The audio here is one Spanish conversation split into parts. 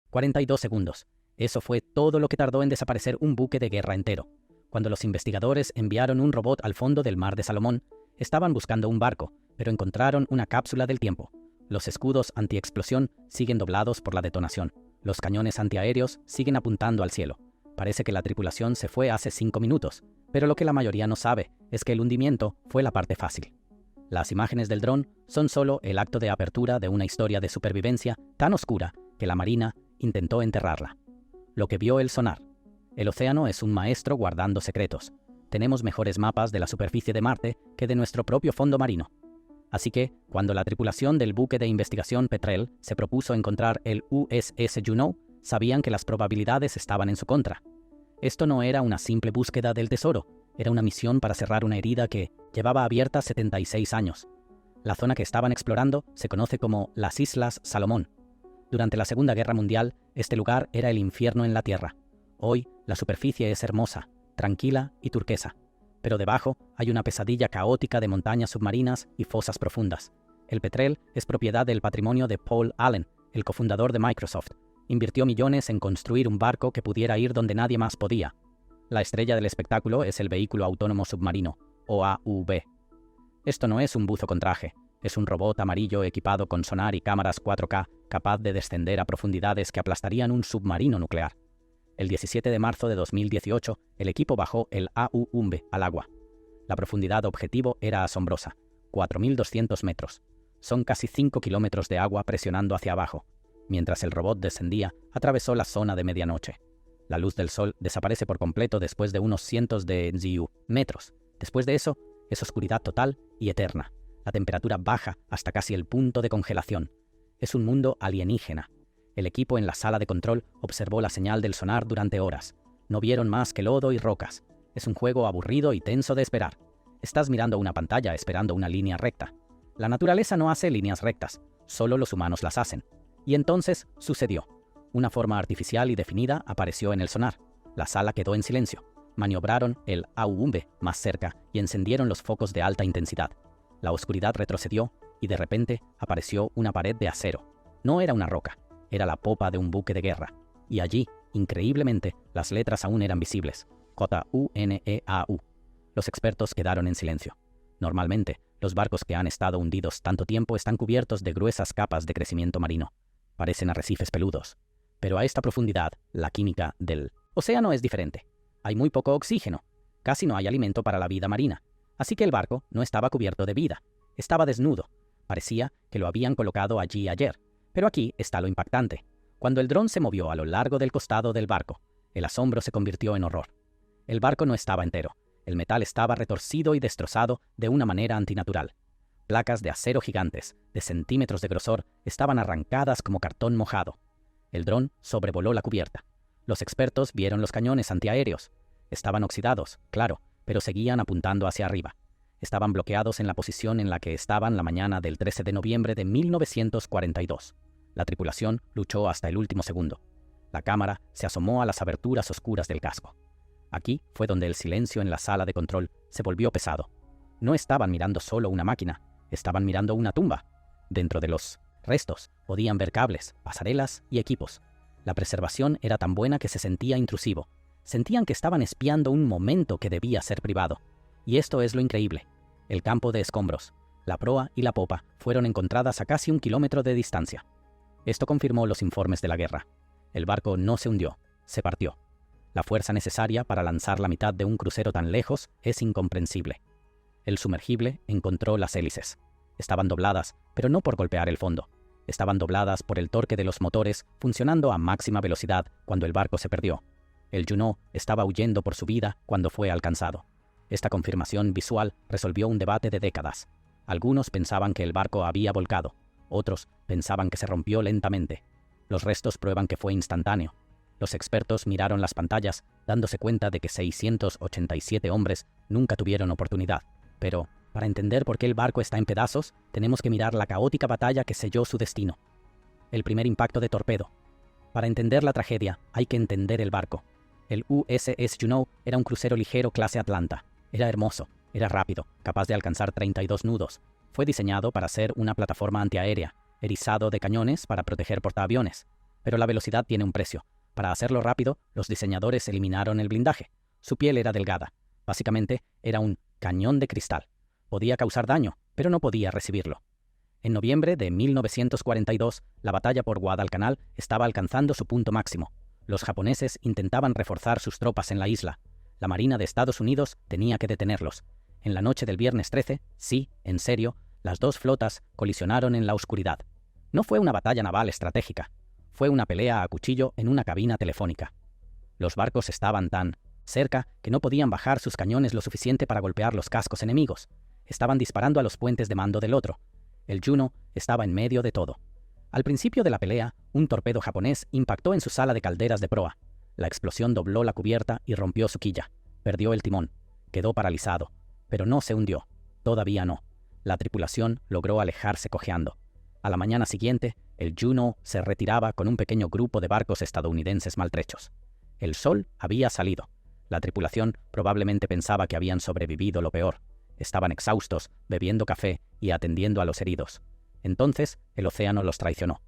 42 segundos. Eso fue todo lo que tardó en desaparecer un buque de guerra entero. Cuando los investigadores enviaron un robot al fondo del mar de Salomón, estaban buscando un barco, pero encontraron una cápsula del tiempo. Los escudos antiexplosión siguen doblados por la detonación. Los cañones antiaéreos siguen apuntando al cielo. Parece que la tripulación se fue hace 5 minutos, pero lo que la mayoría no sabe es que el hundimiento fue la parte fácil. Las imágenes del dron son solo el acto de apertura de una historia de supervivencia tan oscura que la Marina intentó enterrarla. Lo que vio el sonar. El océano es un maestro guardando secretos. Tenemos mejores mapas de la superficie de Marte que de nuestro propio fondo marino. Así que, cuando la tripulación del buque de investigación Petrel se propuso encontrar el USS Juneau, sabían que las probabilidades estaban en su contra. Esto no era una simple búsqueda del tesoro, era una misión para cerrar una herida que llevaba abierta 76 años. La zona que estaban explorando se conoce como las Islas Salomón. Durante la Segunda Guerra Mundial, este lugar era el infierno en la Tierra. Hoy, la superficie es hermosa, tranquila y turquesa, pero debajo hay una pesadilla caótica de montañas submarinas y fosas profundas. El Petrel es propiedad del patrimonio de Paul Allen, el cofundador de Microsoft. Invirtió millones en construir un barco que pudiera ir donde nadie más podía. La estrella del espectáculo es el vehículo autónomo submarino, OAV. Esto no es un buzo con traje, es un robot amarillo equipado con sonar y cámaras 4K capaz de descender a profundidades que aplastarían un submarino nuclear. El 17 de marzo de 2018, el equipo bajó el AUV al agua. La profundidad objetivo era asombrosa, 4.200 metros. Son casi 5 kilómetros de agua presionando hacia abajo. Mientras el robot descendía, atravesó la zona de medianoche. La luz del sol desaparece por completo después de unos cientos de metros. Después de eso, es oscuridad total y eterna. La temperatura baja hasta casi el punto de congelación. Es un mundo alienígena. El equipo en la sala de control observó la señal del sonar durante horas. No vieron más que lodo y rocas. Es un juego aburrido y tenso de esperar. Estás mirando una pantalla esperando una línea recta. La naturaleza no hace líneas rectas, solo los humanos las hacen. Y entonces sucedió. Una forma artificial y definida apareció en el sonar. La sala quedó en silencio. Maniobraron el AUV más cerca y encendieron los focos de alta intensidad. La oscuridad retrocedió y de repente apareció una pared de acero. No era una roca. Era la popa de un buque de guerra. Y allí, increíblemente, las letras aún eran visibles. JUNEAU. Los expertos quedaron en silencio. Normalmente, los barcos que han estado hundidos tanto tiempo están cubiertos de gruesas capas de crecimiento marino. Parecen arrecifes peludos. Pero a esta profundidad, la química del océano es diferente. Hay muy poco oxígeno. Casi no hay alimento para la vida marina. Así que el barco no estaba cubierto de vida. Estaba desnudo. Parecía que lo habían colocado allí ayer. Pero aquí está lo impactante. Cuando el dron se movió a lo largo del costado del barco, el asombro se convirtió en horror. El barco no estaba entero. El metal estaba retorcido y destrozado de una manera antinatural. Placas de acero gigantes, de centímetros de grosor, estaban arrancadas como cartón mojado. El dron sobrevoló la cubierta. Los expertos vieron los cañones antiaéreos. Estaban oxidados, claro, pero seguían apuntando hacia arriba. Estaban bloqueados en la posición en la que estaban la mañana del 13 de noviembre de 1942. La tripulación luchó hasta el último segundo. La cámara se asomó a las aberturas oscuras del casco. Aquí fue donde el silencio en la sala de control se volvió pesado. No estaban mirando solo una máquina, estaban mirando una tumba. Dentro de los restos podían ver cables, pasarelas y equipos. La preservación era tan buena que se sentía intrusivo. Sentían que estaban espiando un momento que debía ser privado. Y esto es lo increíble. El campo de escombros, la proa y la popa fueron encontradas a casi 1 kilómetro de distancia. Esto confirmó los informes de la guerra. El barco no se hundió, se partió. La fuerza necesaria para lanzar la mitad de un crucero tan lejos es incomprensible. El sumergible encontró las hélices. Estaban dobladas, pero no por golpear el fondo. Estaban dobladas por el torque de los motores funcionando a máxima velocidad cuando el barco se perdió. El Juneau estaba huyendo por su vida cuando fue alcanzado. Esta confirmación visual resolvió un debate de décadas. Algunos pensaban que el barco había volcado. Otros pensaban que se rompió lentamente. Los restos prueban que fue instantáneo. Los expertos miraron las pantallas, dándose cuenta de que 687 hombres nunca tuvieron oportunidad. Pero, para entender por qué el barco está en pedazos, tenemos que mirar la caótica batalla que selló su destino. El primer impacto de torpedo. Para entender la tragedia, hay que entender el barco. El USS Juneau era un crucero ligero clase Atlanta. Era hermoso, era rápido, capaz de alcanzar 32 nudos. Fue diseñado para ser una plataforma antiaérea, erizado de cañones para proteger portaaviones. Pero la velocidad tiene un precio. Para hacerlo rápido, los diseñadores eliminaron el blindaje. Su piel era delgada. Básicamente, era un cañón de cristal. Podía causar daño, pero no podía recibirlo. En noviembre de 1942, la batalla por Guadalcanal estaba alcanzando su punto máximo. Los japoneses intentaban reforzar sus tropas en la isla. La Marina de Estados Unidos tenía que detenerlos. En la noche del viernes 13, sí, en serio, las dos flotas colisionaron en la oscuridad. No fue una batalla naval estratégica. Fue una pelea a cuchillo en una cabina telefónica. Los barcos estaban tan cerca que no podían bajar sus cañones lo suficiente para golpear los cascos enemigos. Estaban disparando a los puentes de mando del otro. El Juno estaba en medio de todo. Al principio de la pelea, un torpedo japonés impactó en su sala de calderas de proa. La explosión dobló la cubierta y rompió su quilla. Perdió el timón. Quedó paralizado. Pero no se hundió. Todavía no. La tripulación logró alejarse cojeando. A la mañana siguiente, el Juno se retiraba con un pequeño grupo de barcos estadounidenses maltrechos. El sol había salido. La tripulación probablemente pensaba que habían sobrevivido lo peor. Estaban exhaustos, bebiendo café y atendiendo a los heridos. Entonces, el océano los traicionó.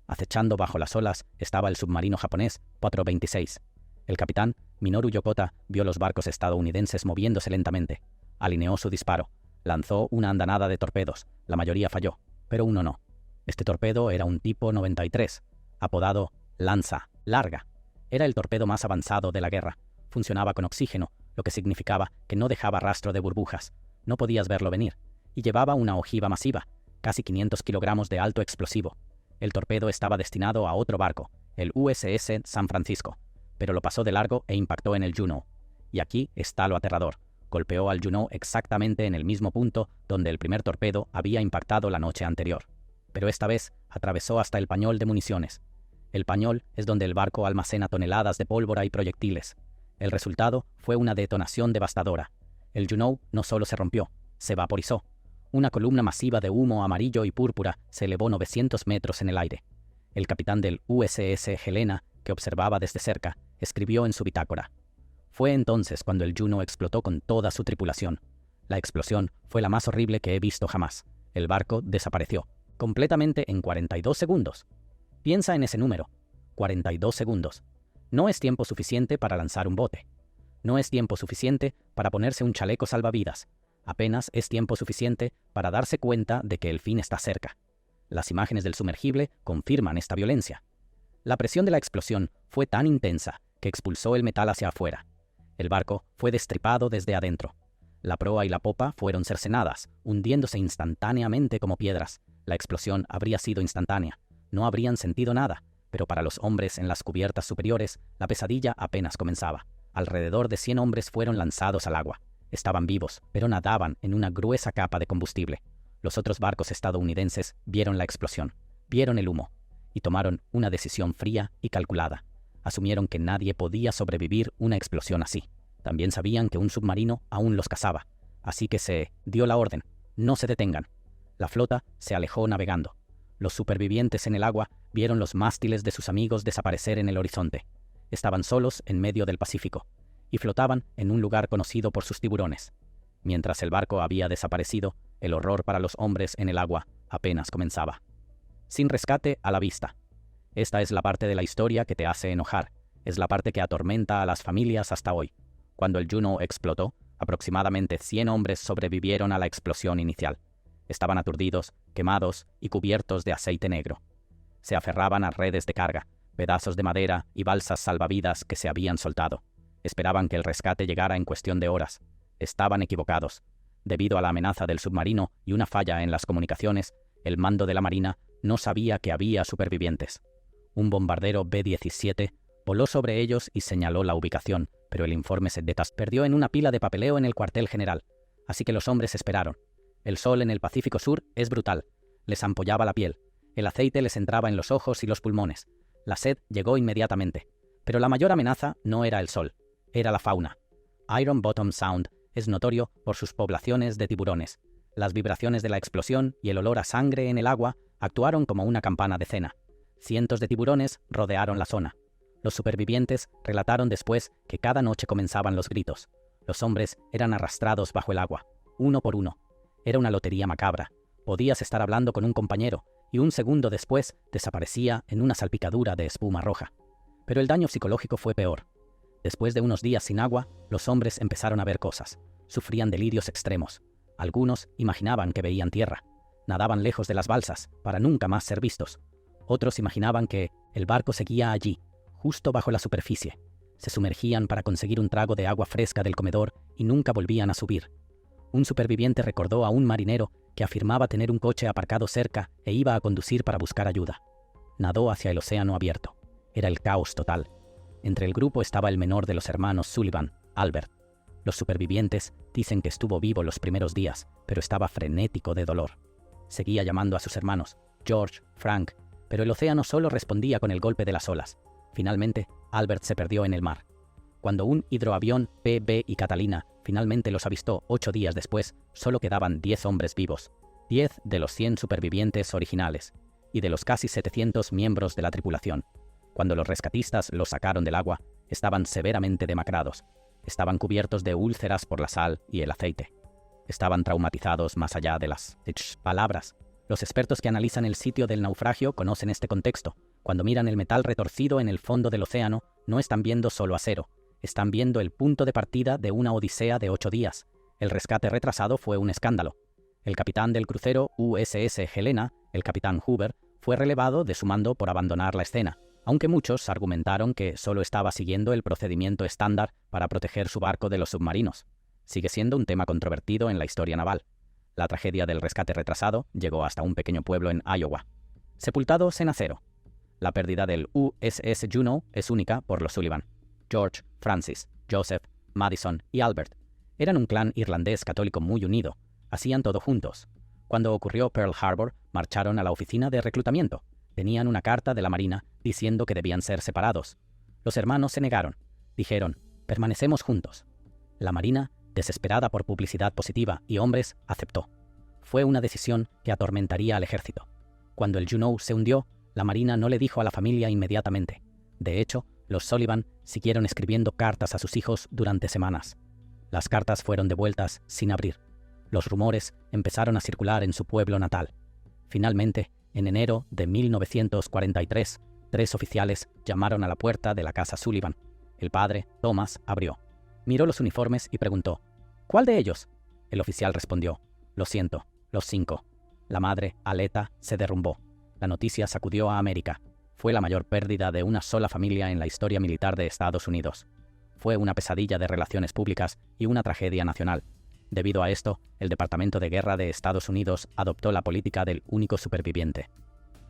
Acechando bajo las olas estaba el submarino japonés 426. El capitán, Minoru Yokota, vio los barcos estadounidenses moviéndose lentamente. Alineó su disparo. Lanzó una andanada de torpedos. La mayoría falló, pero uno no. Este torpedo era un tipo 93, apodado Lanza Larga. Era el torpedo más avanzado de la guerra. Funcionaba con oxígeno, lo que significaba que no dejaba rastro de burbujas. No podías verlo venir. Y llevaba una ojiva masiva, casi 500 kilogramos de alto explosivo. El torpedo estaba destinado a otro barco, el USS San Francisco, pero lo pasó de largo e impactó en el Juno. Y aquí está lo aterrador. Golpeó al Juno exactamente en el mismo punto donde el primer torpedo había impactado la noche anterior. Pero esta vez atravesó hasta el pañol de municiones. El pañol es donde el barco almacena toneladas de pólvora y proyectiles. El resultado fue una detonación devastadora. El Juno no solo se rompió, se vaporizó. Una columna masiva de humo amarillo y púrpura se elevó 900 metros en el aire. El capitán del USS Helena, que observaba desde cerca, escribió en su bitácora: «Fue entonces cuando el Juno explotó con toda su tripulación. La explosión fue la más horrible que he visto jamás. El barco desapareció, completamente en 42 segundos. Piensa en ese número, 42 segundos. No es tiempo suficiente para lanzar un bote. No es tiempo suficiente para ponerse un chaleco salvavidas. Apenas es tiempo suficiente para darse cuenta de que el fin está cerca. Las imágenes del sumergible confirman esta violencia. La presión de la explosión fue tan intensa que expulsó el metal hacia afuera. El barco fue destripado desde adentro. La proa y la popa fueron cercenadas, hundiéndose instantáneamente como piedras. La explosión habría sido instantánea. No habrían sentido nada, pero para los hombres en las cubiertas superiores, la pesadilla apenas comenzaba. Alrededor de 100 hombres fueron lanzados al agua. Estaban vivos, pero nadaban en una gruesa capa de combustible. Los otros barcos estadounidenses vieron la explosión, vieron el humo, y tomaron una decisión fría y calculada. Asumieron que nadie podía sobrevivir una explosión así. También sabían que un submarino aún los cazaba, así que se dio la orden: no se detengan. La flota se alejó navegando. Los supervivientes en el agua vieron los mástiles de sus amigos desaparecer en el horizonte. Estaban solos en medio del Pacífico, y flotaban en un lugar conocido por sus tiburones. Mientras el barco había desaparecido, el horror para los hombres en el agua apenas comenzaba. Sin rescate a la vista. Esta es la parte de la historia que te hace enojar. Es la parte que atormenta a las familias hasta hoy. Cuando el Juno explotó, aproximadamente 100 hombres sobrevivieron a la explosión inicial. Estaban aturdidos, quemados y cubiertos de aceite negro. Se aferraban a redes de carga, pedazos de madera y balsas salvavidas que se habían soltado. Esperaban que el rescate llegara en cuestión de horas. Estaban equivocados. Debido a la amenaza del submarino y una falla en las comunicaciones, el mando de la Marina no sabía que había supervivientes. Un bombardero B-17 voló sobre ellos y señaló la ubicación, pero el informe se perdió en una pila de papeleo en el cuartel general. Así que los hombres esperaron. El sol en el Pacífico Sur es brutal. Les ampollaba la piel. El aceite les entraba en los ojos y los pulmones. La sed llegó inmediatamente. Pero la mayor amenaza no era el sol. Era la fauna. Iron Bottom Sound es notorio por sus poblaciones de tiburones. Las vibraciones de la explosión y el olor a sangre en el agua actuaron como una campana de cena. Cientos de tiburones rodearon la zona. Los supervivientes relataron después que cada noche comenzaban los gritos. Los hombres eran arrastrados bajo el agua, uno por uno. Era una lotería macabra. Podías estar hablando con un compañero y un segundo después desaparecía en una salpicadura de espuma roja. Pero el daño psicológico fue peor. Después de unos días sin agua, los hombres empezaron a ver cosas. Sufrían delirios extremos. Algunos imaginaban que veían tierra. Nadaban lejos de las balsas, para nunca más ser vistos. Otros imaginaban que el barco seguía allí, justo bajo la superficie. Se sumergían para conseguir un trago de agua fresca del comedor y nunca volvían a subir. Un superviviente recordó a un marinero que afirmaba tener un coche aparcado cerca e iba a conducir para buscar ayuda. Nadó hacia el océano abierto. Era el caos total. Entre el grupo estaba el menor de los hermanos Sullivan, Albert. Los supervivientes dicen que estuvo vivo los primeros días, pero estaba frenético de dolor. Seguía llamando a sus hermanos, George, Frank, pero el océano solo respondía con el golpe de las olas. Finalmente, Albert se perdió en el mar. Cuando un hidroavión PB y Catalina finalmente los avistó 8 días después, solo quedaban 10 hombres vivos, 10 de los 100 supervivientes originales, y de los casi 700 miembros de la tripulación. Cuando los rescatistas los sacaron del agua, estaban severamente demacrados. Estaban cubiertos de úlceras por la sal y el aceite. Estaban traumatizados más allá de las palabras. Los expertos que analizan el sitio del naufragio conocen este contexto. Cuando miran el metal retorcido en el fondo del océano, no están viendo solo acero. Están viendo el punto de partida de una odisea de 8 días. El rescate retrasado fue un escándalo. El capitán del crucero USS Helena, el capitán Hoover, fue relevado de su mando por abandonar la escena, aunque muchos argumentaron que solo estaba siguiendo el procedimiento estándar para proteger su barco de los submarinos. Sigue siendo un tema controvertido en la historia naval. La tragedia del rescate retrasado llegó hasta un pequeño pueblo en Iowa. Sepultados en acero. La pérdida del USS Juno es única por los Sullivan. George, Francis, Joseph, Madison y Albert eran un clan irlandés católico muy unido. Hacían todo juntos. Cuando ocurrió Pearl Harbor, marcharon a la oficina de reclutamiento. Tenían una carta de la Marina diciendo que debían ser separados. Los hermanos se negaron. Dijeron, permanecemos juntos. La Marina, desesperada por publicidad positiva y hombres, aceptó. Fue una decisión que atormentaría al ejército. Cuando el Juno se hundió, la Marina no le dijo a la familia inmediatamente. De hecho, los Sullivan siguieron escribiendo cartas a sus hijos durante semanas. Las cartas fueron devueltas sin abrir. Los rumores empezaron a circular en su pueblo natal. Finalmente, en enero de 1943, 3 oficiales llamaron a la puerta de la casa Sullivan. El padre, Thomas, abrió. Miró los uniformes y preguntó, ¿cuál de ellos? El oficial respondió, lo siento, los 5. La madre, Aleta, se derrumbó. La noticia sacudió a América. Fue la mayor pérdida de una sola familia en la historia militar de Estados Unidos. Fue una pesadilla de relaciones públicas y una tragedia nacional. Debido a esto, el Departamento de Guerra de Estados Unidos adoptó la política del único superviviente.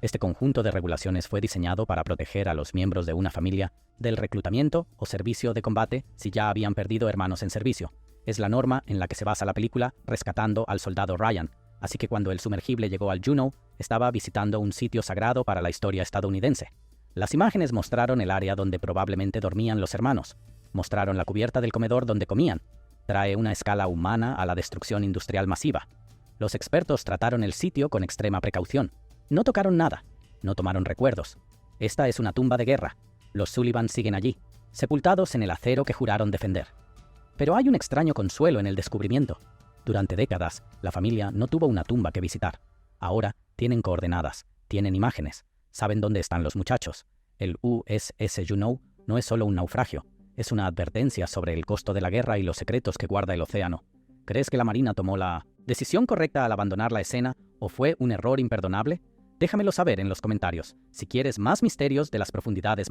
Este conjunto de regulaciones fue diseñado para proteger a los miembros de una familia del reclutamiento o servicio de combate si ya habían perdido hermanos en servicio. Es la norma en la que se basa la película Rescatando al Soldado Ryan, así que cuando el sumergible llegó al Juno, estaba visitando un sitio sagrado para la historia estadounidense. Las imágenes mostraron el área donde probablemente dormían los hermanos. Mostraron la cubierta del comedor donde comían. Trae una escala humana a la destrucción industrial masiva. Los expertos trataron el sitio con extrema precaución. No tocaron nada. No tomaron recuerdos. Esta es una tumba de guerra. Los Sullivan siguen allí, sepultados en el acero que juraron defender. Pero hay un extraño consuelo en el descubrimiento. Durante décadas, la familia no tuvo una tumba que visitar. Ahora tienen coordenadas, tienen imágenes, saben dónde están los muchachos. El USS Juno no es solo un naufragio, es una advertencia sobre el costo de la guerra y los secretos que guarda el océano. ¿Crees que la Marina tomó la decisión correcta al abandonar la escena o fue un error imperdonable? Déjamelo saber en los comentarios. Si quieres más misterios de las profundidades